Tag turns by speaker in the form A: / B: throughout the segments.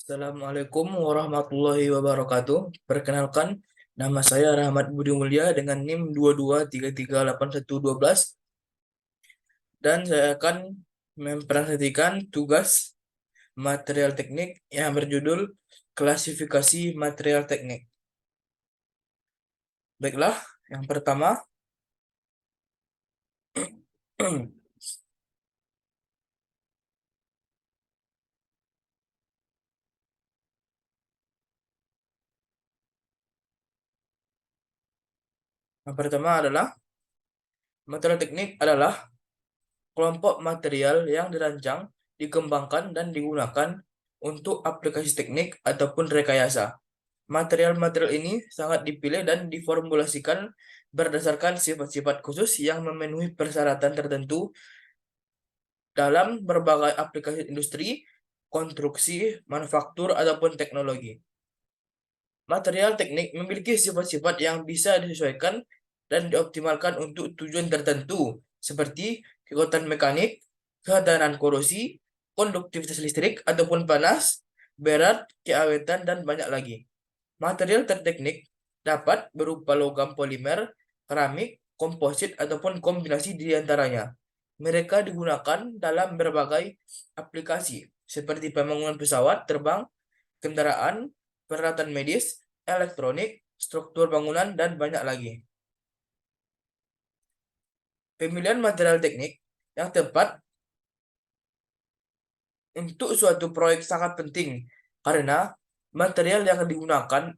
A: Assalamualaikum warahmatullahi wabarakatuh. Perkenalkan, nama saya Rahmat Budi Mulya dengan NIM 22338112 dan saya akan mempresentasikan tugas material teknik yang berjudul klasifikasi material teknik. Baiklah, yang pertama, yang pertama adalah material teknik adalah kelompok material yang dirancang, dikembangkan, dan digunakan untuk aplikasi teknik ataupun rekayasa. Material-material ini sangat dipilih dan diformulasikan berdasarkan sifat-sifat khusus yang memenuhi persyaratan tertentu dalam berbagai aplikasi industri, konstruksi, manufaktur, ataupun teknologi. Material teknik memiliki sifat-sifat yang bisa disesuaikan dan dioptimalkan untuk tujuan tertentu, seperti kekuatan mekanik, ketahanan korosi, konduktivitas listrik ataupun panas, berat, keawetan, dan banyak lagi. Material terteknik dapat berupa logam polimer, keramik, komposit, ataupun kombinasi di antaranya. Mereka digunakan dalam berbagai aplikasi, seperti pembangunan pesawat terbang, kendaraan, peralatan medis, elektronik, struktur bangunan, dan banyak lagi. Pemilihan material teknik yang tepat untuk suatu proyek sangat penting karena material yang digunakan,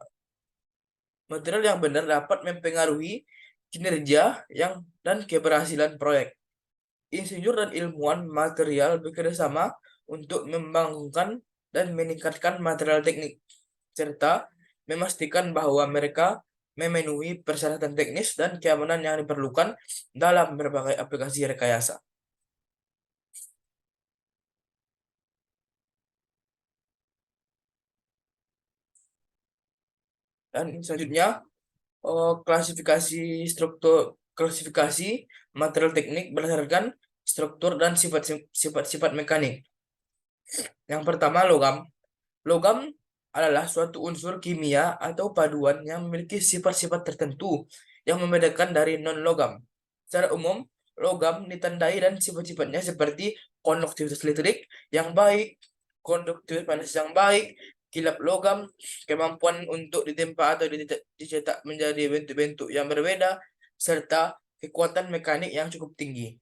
A: material yang benar dapat mempengaruhi kinerja dan keberhasilan proyek. Insinyur dan ilmuwan material bekerjasama untuk membangunkan dan meningkatkan material teknik, serta memastikan bahwa mereka memenuhi persyaratan teknis dan keamanan yang diperlukan dalam berbagai aplikasi rekayasa. Dan selanjutnya, klasifikasi klasifikasi material teknik berdasarkan struktur dan sifat-sifat mekanik. Yang pertama, logam. Logam adalah suatu unsur kimia atau paduan yang memiliki sifat-sifat tertentu yang membedakan dari non-logam. Secara umum, logam ditandai dan sifat-sifatnya seperti konduktivitas listrik yang baik, konduktivitas panas yang baik, kilap logam, kemampuan untuk ditempa atau dicetak menjadi bentuk-bentuk yang berbeda, serta kekuatan mekanik yang cukup tinggi.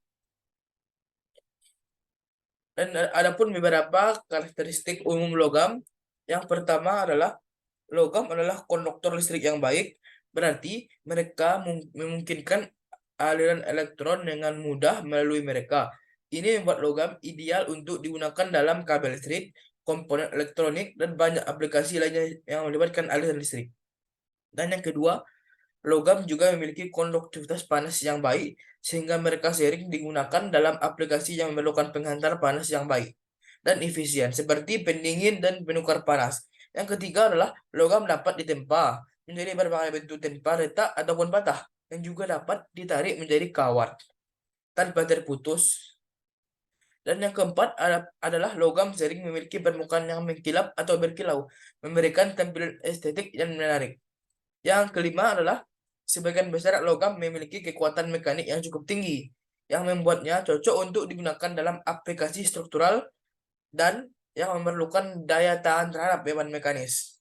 A: Dan adapun beberapa karakteristik umum logam, yang pertama adalah logam adalah konduktor listrik yang baik, berarti mereka memungkinkan aliran elektron dengan mudah melalui mereka. Ini membuat logam ideal untuk digunakan dalam kabel listrik, komponen elektronik, dan banyak aplikasi lainnya yang melibatkan aliran listrik. Dan yang kedua, logam juga memiliki konduktivitas panas yang baik, sehingga mereka sering digunakan dalam aplikasi yang memerlukan penghantar panas yang baik dan efisien, seperti pendingin dan penukar panas. Yang ketiga adalah logam dapat ditempa menjadi berbagai bentuk tempa, retak, ataupun patah, yang juga dapat ditarik menjadi kawat tanpa terputus. Dan yang keempat adalah logam sering memiliki permukaan yang mengkilap atau berkilau, memberikan tampilan estetik yang menarik. Yang kelima adalah sebagian besar logam memiliki kekuatan mekanik yang cukup tinggi, yang membuatnya cocok untuk digunakan dalam aplikasi struktural dan yang memerlukan daya tahan terhadap beban mekanis.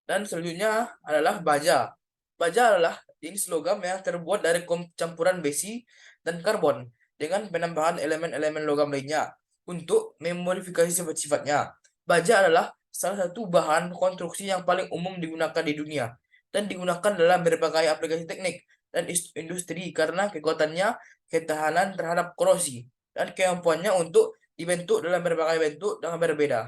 A: Dan selanjutnya adalah baja. Baja adalah jenis logam yang terbuat dari campuran besi dan karbon dengan penambahan elemen-elemen logam lainnya untuk memodifikasi sifat-sifatnya. Baja adalah salah satu bahan konstruksi yang paling umum digunakan di dunia dan digunakan dalam berbagai aplikasi teknik dan industri karena kekuatannya, ketahanan terhadap korosi, dan kemampuannya untuk dibentuk dalam berbagai bentuk dengan berbeda.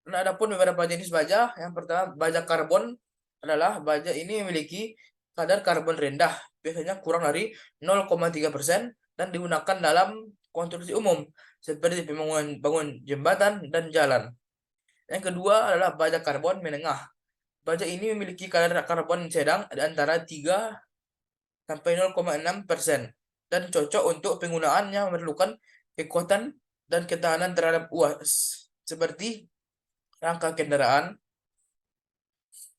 A: Nah, adapun beberapa jenis baja, yang pertama baja karbon adalah baja ini memiliki kadar karbon rendah, biasanya kurang dari 0,3% dan digunakan dalam konstruksi umum seperti bangun jembatan dan jalan. Yang kedua adalah baja karbon menengah. Baja ini memiliki kadar karbon sedang di antara 3 sampai 0,6% dan cocok untuk penggunaan yang memerlukan kekuatan dan ketahanan terhadap UAS, seperti rangka kendaraan.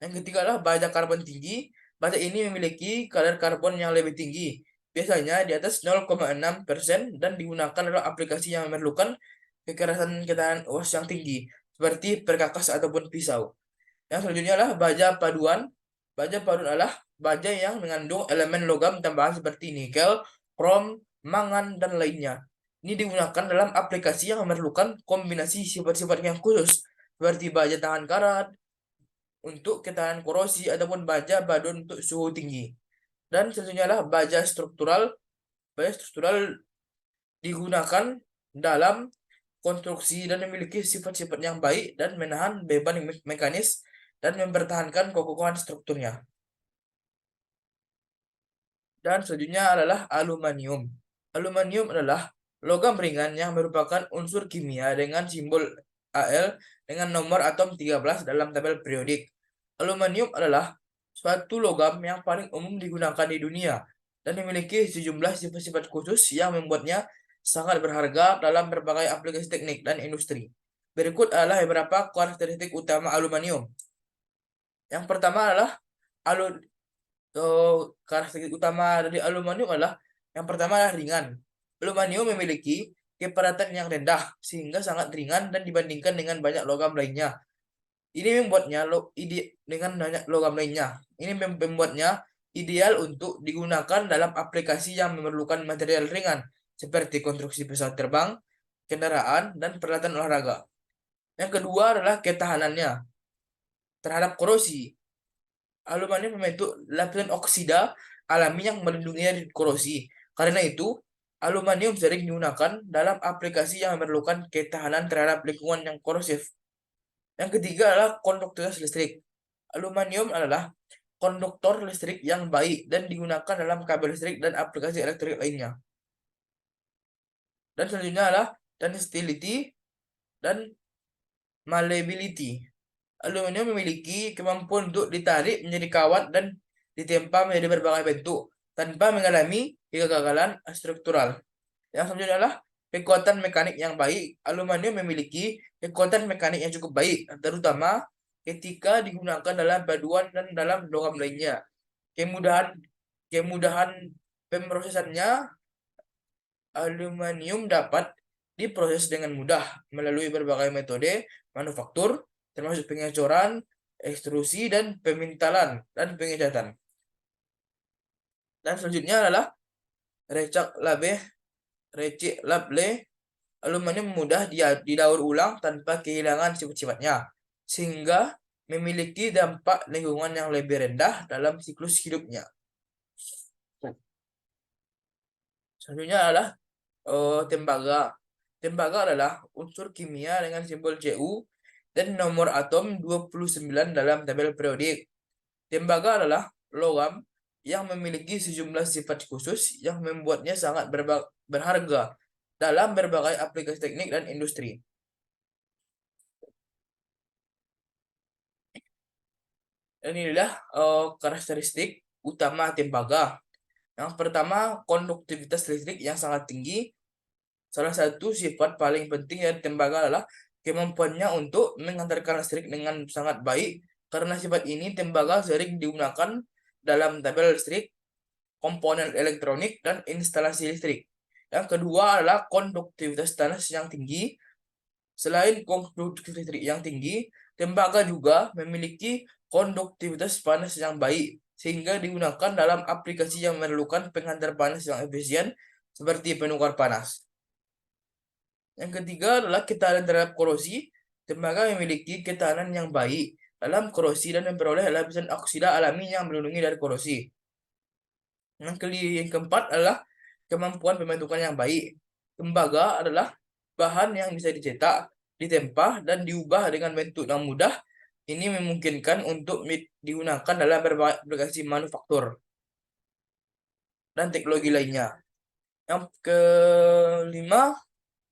A: Yang ketiga adalah baja karbon tinggi. Baja ini memiliki kadar karbon yang lebih tinggi, biasanya di atas 0,6% dan digunakan dalam aplikasi yang memerlukan kekerasan ketahanan UAS yang tinggi, seperti perkakas ataupun pisau. Yang selanjutnya adalah baja paduan. Baja paduan adalah baja yang mengandung elemen logam tambahan seperti nikel, krom, mangan, dan lainnya. Ini digunakan dalam aplikasi yang memerlukan kombinasi sifat-sifat yang khusus, seperti baja tahan karat untuk ketahanan korosi ataupun baja badun untuk suhu tinggi. Dan selanjutnya adalah baja struktural. Baja struktural digunakan dalam konstruksi dan memiliki sifat-sifat yang baik dan menahan beban mekanis dan mempertahankan kekokohan strukturnya. Dan selanjutnya adalah aluminium. Aluminium adalah logam ringan yang merupakan unsur kimia dengan simbol Al dengan nomor atom 13 dalam tabel periodik. Aluminium adalah suatu logam yang paling umum digunakan di dunia dan memiliki sejumlah sifat-sifat khusus yang membuatnya sangat berharga dalam berbagai aplikasi teknik dan industri. Berikut adalah beberapa karakteristik utama aluminium. Yang pertama adalah alu karakteristik utama dari aluminium adalah yang pertama adalah ringan. Aluminium memiliki kepadatan yang rendah sehingga sangat ringan dan dibandingkan dengan banyak logam lainnya. Ini membuatnya dengan banyak logam lainnya. Ini membuatnya ideal untuk digunakan dalam aplikasi yang memerlukan material ringan seperti konstruksi pesawat terbang, kendaraan, dan peralatan olahraga. Yang kedua adalah ketahanannya terhadap korosi. Aluminium membentuk lapisan oksida alami yang melindunginya dari korosi. Karena itu, aluminium sering digunakan dalam aplikasi yang memerlukan ketahanan terhadap lingkungan yang korosif. Yang ketiga adalah konduktivitas listrik. Aluminium adalah konduktor listrik yang baik dan digunakan dalam kabel listrik dan aplikasi elektrik lainnya. Dan selanjutnya adalah ductility dan malleability. Aluminium memiliki kemampuan untuk ditarik menjadi kawat dan ditempa menjadi berbagai bentuk tanpa mengalami kegagalan struktural. Yang selanjutnya adalah kekuatan mekanik yang baik. Aluminium memiliki kekuatan mekanik yang cukup baik, terutama ketika digunakan dalam paduan dan dalam logam lainnya. Kemudahan kemudahan pemrosesannya, aluminium dapat diproses dengan mudah melalui berbagai metode manufaktur, termasuk pengecoran, ekstrusi, dan pemintalan dan pengecatan. Dan selanjutnya adalah recyclable. Aluminium mudah didaur ulang tanpa kehilangan sifat-sifatnya, sehingga memiliki dampak lingkungan yang lebih rendah dalam siklus hidupnya. Selanjutnya adalah tembaga. Tembaga adalah unsur kimia dengan simbol Cu dan nomor atom 29 dalam tabel periodik. Tembaga adalah logam yang memiliki sejumlah sifat khusus yang membuatnya sangat berharga dalam berbagai aplikasi teknik dan industri. Dan inilah karakteristik utama tembaga. Yang pertama, konduktivitas listrik yang sangat tinggi. Salah satu sifat paling penting dari tembaga adalah kemampuannya untuk mengantarkan listrik dengan sangat baik. Karena sifat ini, tembaga sering digunakan dalam tabel listrik, komponen elektronik, dan instalasi listrik. Yang kedua adalah konduktivitas panas yang tinggi. Selain konduktivitas listrik yang tinggi, tembaga juga memiliki konduktivitas panas yang baik, sehingga digunakan dalam aplikasi yang memerlukan penghantar panas yang efisien, seperti penukar panas. Yang ketiga adalah ketahanan terhadap korosi. Tembaga memiliki ketahanan yang baik dalam korosi dan memperoleh lapisan oksida alami yang melindungi dari korosi. Yang keempat adalah kemampuan pembentukan yang baik. Tembaga adalah bahan yang bisa dicetak, ditempa, dan diubah dengan bentuk yang mudah. Ini memungkinkan untuk digunakan dalam berbagai aplikasi manufaktur dan teknologi lainnya. Yang kelima,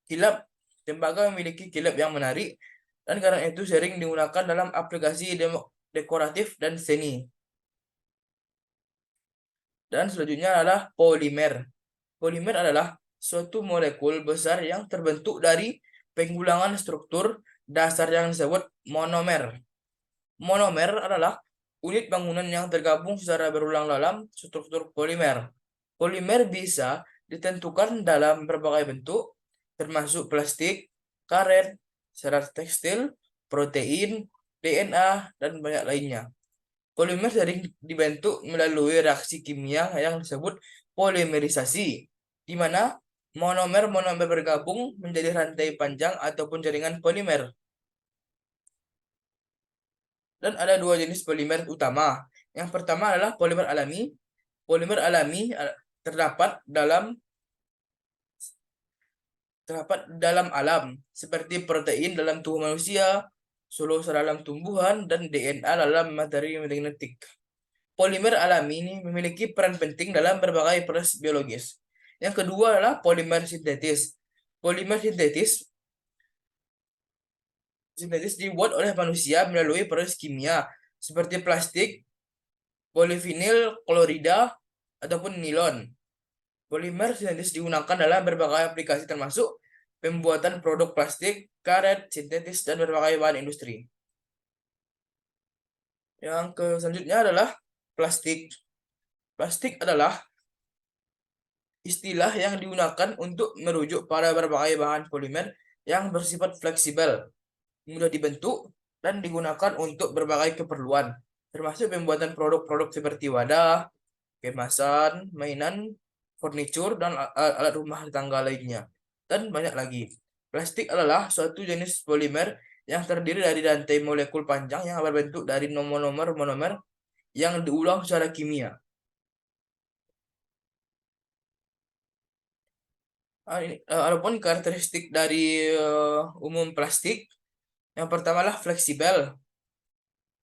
A: kilap. Tembaga memiliki kilap yang menarik dan karena itu sering digunakan dalam aplikasi dekoratif dan seni. Dan selanjutnya adalah polimer. Polimer adalah suatu molekul besar yang terbentuk dari pengulangan struktur dasar yang disebut monomer. Monomer adalah unit bangunan yang tergabung secara berulang dalam struktur polimer. Polimer bisa ditentukan dalam berbagai bentuk, termasuk plastik, karet, serat tekstil, protein, DNA, dan banyak lainnya. Polimer sering dibentuk melalui reaksi kimia yang disebut polimerisasi, di mana monomer-monomer bergabung menjadi rantai panjang ataupun jaringan polimer. Dan ada dua jenis polimer utama. Yang pertama adalah polimer alami. Polimer alami terdapat dalam alam, seperti protein dalam tubuh manusia, selulosa dalam tumbuhan, dan DNA dalam materi magnetik. Polimer alami ini memiliki peran penting dalam berbagai proses biologis. Yang kedua adalah polimer sintetis. Polimer sintetis dibuat oleh manusia melalui proses kimia seperti plastik, polivinil klorida, ataupun nilon. Polimer sintetis digunakan dalam berbagai aplikasi termasuk pembuatan produk plastik, karet, sintetis, dan berbagai bahan industri. Yang selanjutnya adalah plastik. Plastik adalah istilah yang digunakan untuk merujuk pada berbagai bahan polimer yang bersifat fleksibel, mudah dibentuk, dan digunakan untuk berbagai keperluan, termasuk pembuatan produk-produk seperti wadah, kemasan, mainan, furnitur, dan alat rumah tangga lainnya, dan banyak lagi. Plastik adalah suatu jenis polimer yang terdiri dari rantai molekul panjang yang berbentuk dari monomer-monomer yang diulang secara kimia. Adapun karakteristik dari umum plastik, yang pertama adalah fleksibel.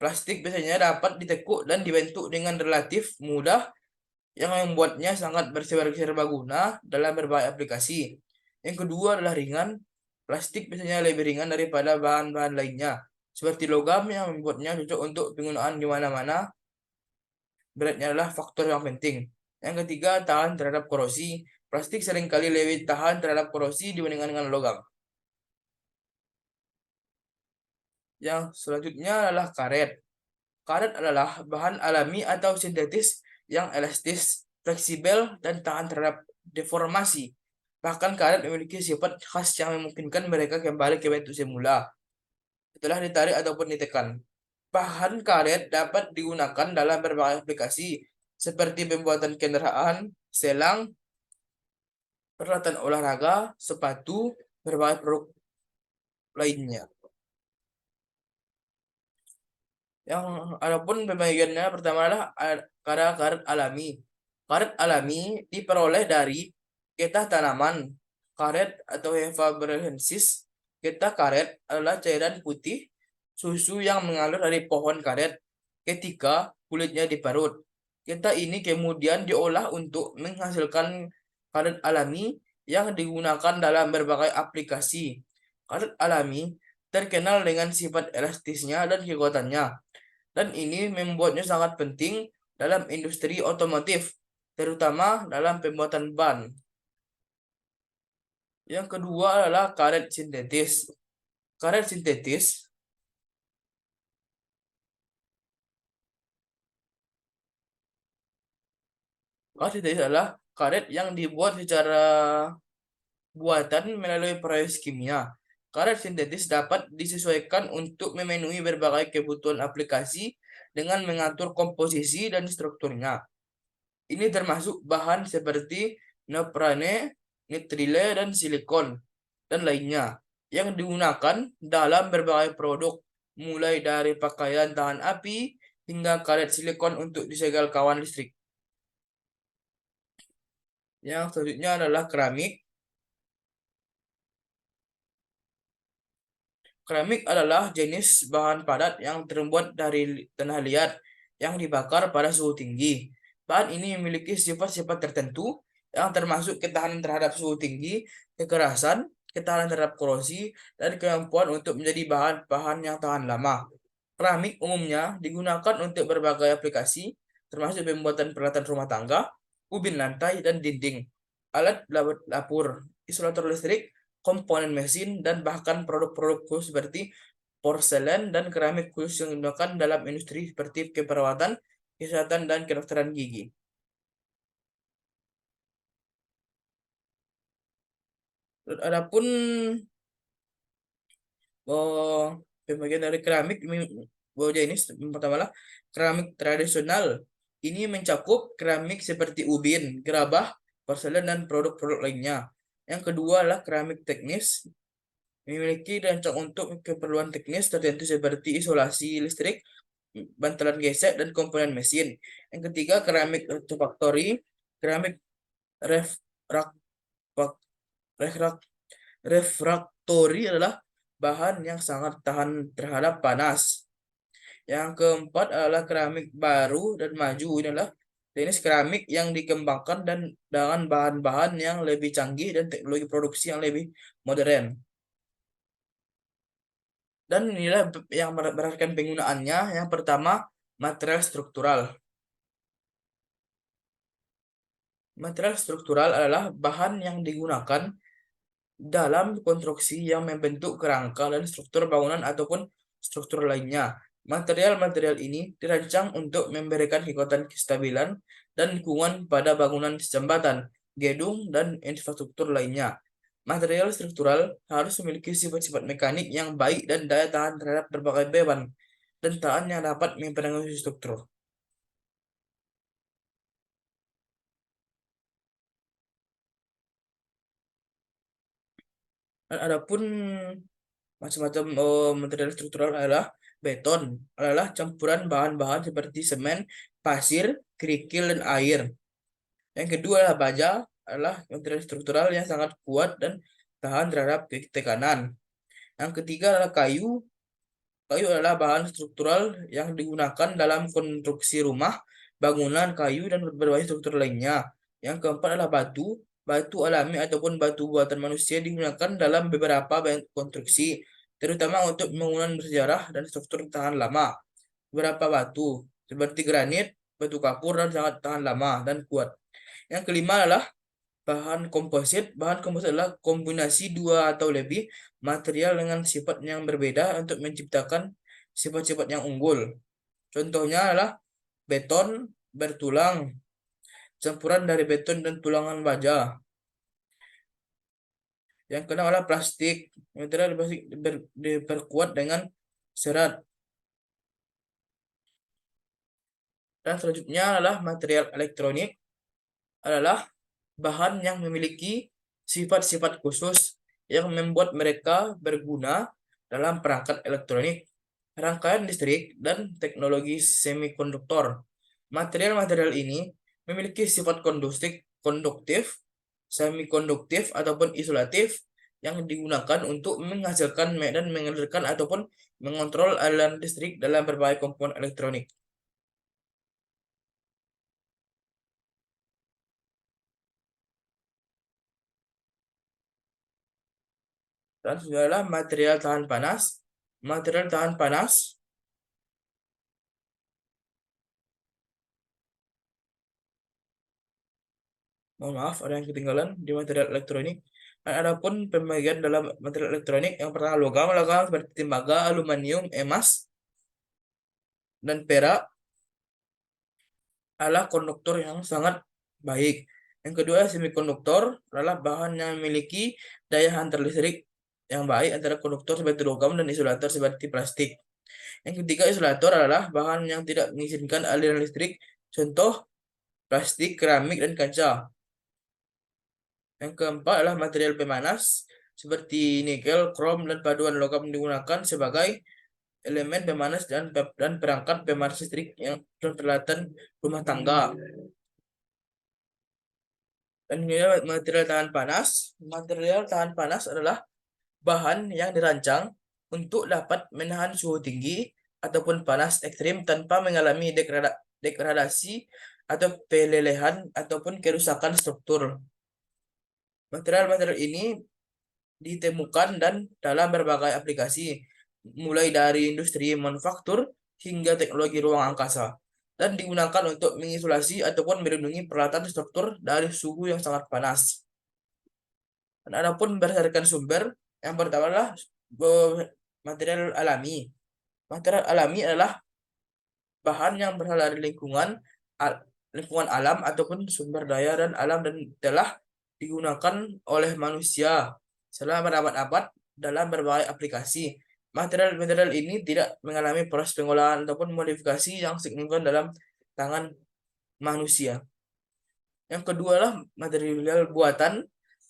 A: Plastik biasanya dapat ditekuk dan dibentuk dengan relatif mudah yang membuatnya sangat berserbaguna dalam berbagai aplikasi. Yang kedua adalah ringan. Plastik biasanya lebih ringan daripada bahan-bahan lainnya, seperti logam yang membuatnya cocok untuk penggunaan di mana-mana. Beratnya adalah faktor yang penting. Yang ketiga, tahan terhadap korosi. Plastik seringkali lebih tahan terhadap korosi dibandingkan dengan logam. Yang selanjutnya adalah karet. Karet adalah bahan alami atau sintetis yang elastis, fleksibel, dan tahan terhadap deformasi. Bahkan karet memiliki sifat khas yang memungkinkan mereka kembali ke bentuk semula setelah ditarik ataupun ditekan. Bahan karet dapat digunakan dalam berbagai aplikasi seperti pembuatan kendaraan, selang, peralatan olahraga, sepatu, berbagai produk lainnya. Yang adapun pembagiannya pertama adalah karet alami. Karet alami diperoleh dari getah tanaman. Karet atau Heva brasiliensis. Getah karet adalah cairan putih susu yang mengalir dari pohon karet ketika kulitnya diparut. Getah ini kemudian diolah untuk menghasilkan karet alami yang digunakan dalam berbagai aplikasi. Karet alami terkenal dengan sifat elastisnya dan kekuatannya, dan ini membuatnya sangat penting dalam industri otomotif, terutama dalam pembuatan ban. Yang kedua adalah karet sintetis. Karet sintetis adalah karet yang dibuat secara buatan melalui proses kimia. Karet sintetis dapat disesuaikan untuk memenuhi berbagai kebutuhan aplikasi dengan mengatur komposisi dan strukturnya. Ini termasuk bahan seperti neoprene, nitrile, dan silikon, dan lainnya, yang digunakan dalam berbagai produk, mulai dari pakaian tahan api hingga karet silikon untuk disegel kawan listrik. Yang selanjutnya adalah keramik. Keramik adalah jenis bahan padat yang terbuat dari tanah liat yang dibakar pada suhu tinggi. Bahan ini memiliki sifat-sifat tertentu yang termasuk ketahanan terhadap suhu tinggi, kekerasan, ketahanan terhadap korosi, dan kemampuan untuk menjadi bahan-bahan yang tahan lama. Keramik umumnya digunakan untuk berbagai aplikasi, termasuk pembuatan peralatan rumah tangga, ubin lantai, dan dinding. alat dapur, isolator listrik, komponen mesin, dan bahkan produk-produk khusus seperti porselen dan keramik khusus yang digunakan dalam industri seperti keperawatan, kesehatan, dan kedokteran gigi. Adapun pembagian dari keramik jenis yang pertama lah keramik tradisional. Ini mencakup keramik seperti ubin, gerabah, porselen, dan produk-produk lainnya. Yang kedua adalah keramik teknis, memiliki rancang untuk keperluan teknis tertentu seperti isolasi listrik, bantalan gesek, dan komponen mesin. Yang ketiga, keramik refractory, keramik refrak- refrak- refraktori adalah bahan yang sangat tahan terhadap panas. Yang keempat adalah keramik baru dan maju. Ini adalah jenis keramik yang dikembangkan dan dengan bahan-bahan yang lebih canggih dan teknologi produksi yang lebih modern. Dan inilah yang berdasarkan penggunaannya. Yang pertama, material struktural. Material struktural adalah bahan yang digunakan dalam konstruksi yang membentuk kerangka dan struktur bangunan ataupun struktur lainnya. Material-material ini dirancang untuk memberikan kekuatan kestabilan dan lingkungan pada bangunan jembatan, gedung, dan infrastruktur lainnya. Material struktural harus memiliki sifat-sifat mekanik yang baik dan daya tahan terhadap berbagai beban dan tahan yang dapat mempengaruhi struktur. Dan adapun macam-macam material struktural adalah beton, adalah campuran bahan-bahan seperti semen, pasir, kerikil, dan air. Yang kedua adalah baja, adalah material struktural yang sangat kuat dan tahan terhadap tekanan. Yang ketiga adalah kayu. Kayu adalah bahan struktural yang digunakan dalam konstruksi rumah, bangunan kayu, dan berbagai struktur lainnya. Yang keempat adalah batu. Batu alami ataupun batu buatan manusia digunakan dalam beberapa konstruksi, terutama untuk bangunan bersejarah dan struktur tahan lama. Beberapa batu, seperti granit, batu kapur, dan sangat tahan lama dan kuat. Yang kelima adalah bahan komposit. Bahan komposit adalah kombinasi dua atau lebih material dengan sifat yang berbeda untuk menciptakan sifat-sifat yang unggul. Contohnya adalah beton bertulang, campuran dari beton dan tulangan baja. Yang kedua adalah plastik. Material plastik diperkuat dengan serat. Dan selanjutnya adalah material elektronik, adalah bahan yang memiliki sifat-sifat khusus yang membuat mereka berguna dalam perangkat elektronik, rangkaian listrik, dan teknologi semikonduktor. Material-material ini memiliki sifat konduktif, semikonduktif, ataupun isolatif yang digunakan untuk menghasilkan dan mengalirkan ataupun mengontrol aliran listrik dalam berbagai komponen elektronik. Dan adalah material tahan panas. Material tahan panas, mohon maaf ada yang ketinggalan di material elektronik. Dan adapun pembagian dalam material elektronik yang pertama logam, logam seperti tembaga, aluminium, emas, dan perak adalah konduktor yang sangat baik. Yang kedua, semikonduktor adalah bahan yang memiliki daya hantar listrik yang baik antara konduktor seperti logam dan isolator seperti plastik. Yang ketiga, isolator adalah bahan yang tidak mengizinkan aliran listrik, contoh plastik, keramik, dan kaca. Yang keempat adalah material pemanas seperti nikel, krom, dan paduan logam digunakan sebagai elemen pemanas dan perangkat pemanas listrik yang peralatan rumah tangga. Dan ini adalah material tahan panas. Material tahan panas adalah bahan yang dirancang untuk dapat menahan suhu tinggi ataupun panas ekstrim tanpa mengalami degradasi atau pelelehan ataupun kerusakan struktur. Material-material ini ditemukan dan dalam berbagai aplikasi, mulai dari industri manufaktur hingga teknologi ruang angkasa, dan digunakan untuk mengisolasi ataupun melindungi peralatan struktur dari suhu yang sangat panas. Adapun berdasarkan sumber, yang pertama adalah material alami. Material alami adalah bahan yang berasal dari lingkungan alam ataupun sumber daya dan alam dan telah digunakan oleh manusia selama berabad-abad dalam berbagai aplikasi. Material-material ini tidak mengalami proses pengolahan ataupun modifikasi yang signifikan dalam tangan manusia. Yang kedua adalah material buatan.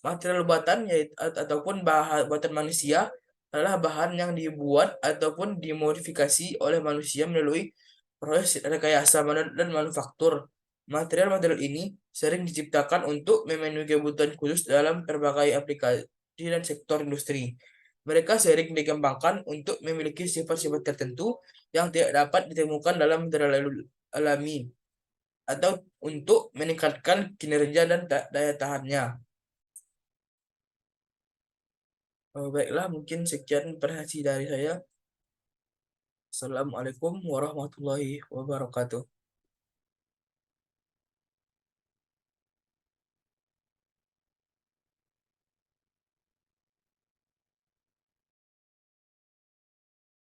A: Material buatan yaitu ataupun bahan buatan manusia adalah bahan yang dibuat ataupun dimodifikasi oleh manusia melalui proses rekayasa dan manufaktur. Material-material ini sering diciptakan untuk memenuhi kebutuhan khusus dalam berbagai aplikasi dan sektor industri. Mereka sering dikembangkan untuk memiliki sifat-sifat tertentu yang tidak dapat ditemukan dalam material alami atau untuk meningkatkan kinerja dan daya tahannya. Baiklah, mungkin sekian presentasi dari saya. Assalamualaikum warahmatullahi wabarakatuh.